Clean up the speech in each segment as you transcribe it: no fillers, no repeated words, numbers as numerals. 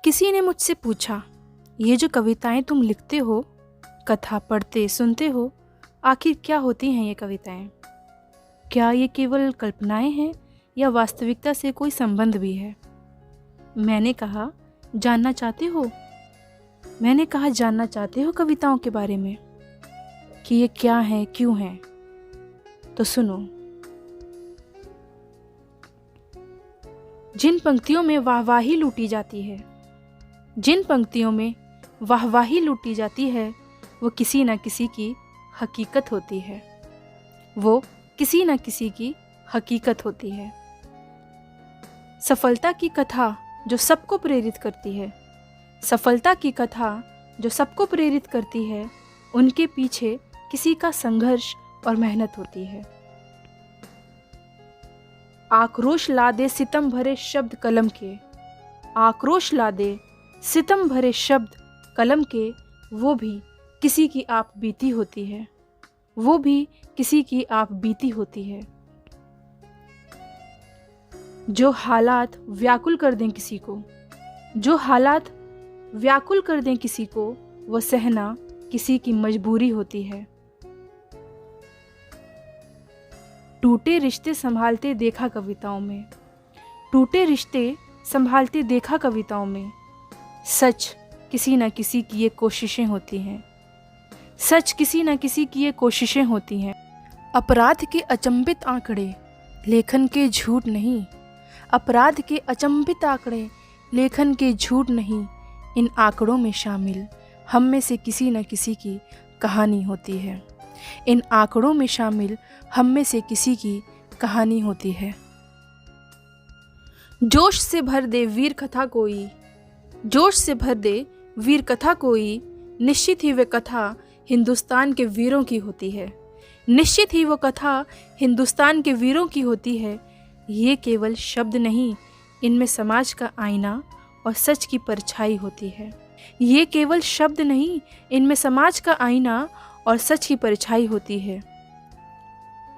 किसी ने मुझसे पूछा, ये जो कविताएं तुम लिखते हो, कथा पढ़ते सुनते हो, आखिर क्या होती हैं ये कविताएं? क्या ये केवल कल्पनाएं हैं या वास्तविकता से कोई संबंध भी है? मैंने कहा, जानना चाहते हो? मैंने कहा, जानना चाहते हो कविताओं के बारे में कि ये क्या है, क्यों है? तो सुनो। जिन पंक्तियों में वाहवाही लूटी जाती है, जिन पंक्तियों में वाहवाही लूटी जाती है, वो किसी न किसी की हकीकत होती है। वो किसी न किसी की हकीकत होती है। सफलता की कथा जो सबको प्रेरित करती है, सफलता की कथा जो सबको प्रेरित करती है, उनके पीछे किसी का संघर्ष और मेहनत होती है। आक्रोश ला दे सितम भरे शब्द कलम के, आक्रोश ला दे सितम भरे शब्द कलम के, वो भी किसी की आप बीती होती है, वो भी किसी की आप बीती होती है। जो हालात व्याकुल कर दें किसी को, जो हालात व्याकुल कर दें किसी को, वो सहना किसी की मजबूरी होती है। टूटे रिश्ते संभालते देखा कविताओं में, टूटे रिश्ते संभालते देखा कविताओं में। सच किसी न किसी की ये कोशिशें होती हैं, सच किसी न किसी की ये कोशिशें होती हैं। अपराध के अचंभित आंकड़े, लेखन के झूठ नहीं, अपराध के अचंभित आंकड़े, लेखन के झूठ नहीं। इन आंकड़ों में शामिल हम में से किसी न किसी की कहानी होती है, इन आंकड़ों में शामिल हम में से किसी की कहानी होती है। जोश से भर दे वीर कथा कोई, जोश से भर दे वीर कथा कोई, निश्चित ही वे कथा हिंदुस्तान के वीरों की होती है, निश्चित ही वो कथा हिंदुस्तान के वीरों की होती है। ये केवल शब्द नहीं, इनमें समाज का आईना और सच की परछाई होती है। ये केवल शब्द नहीं, इनमें समाज का आईना और सच की परछाई होती है।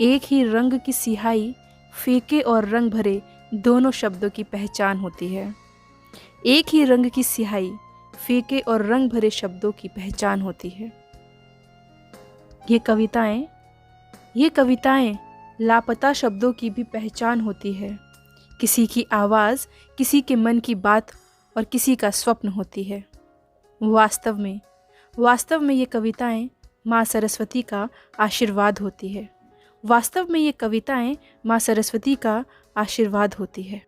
एक ही रंग की सिहाई फीके और रंग भरे दोनों शब्दों की पहचान होती है। एक ही रंग की सिहाई फीके और रंग भरे शब्दों की पहचान होती है। ये कविताएं लापता शब्दों की भी पहचान होती है। किसी की आवाज़, किसी के मन की बात और किसी का स्वप्न होती है। वास्तव में ये कविताएं माँ सरस्वती का आशीर्वाद होती है। वास्तव में ये कविताएं माँ सरस्वती का आशीर्वाद होती है।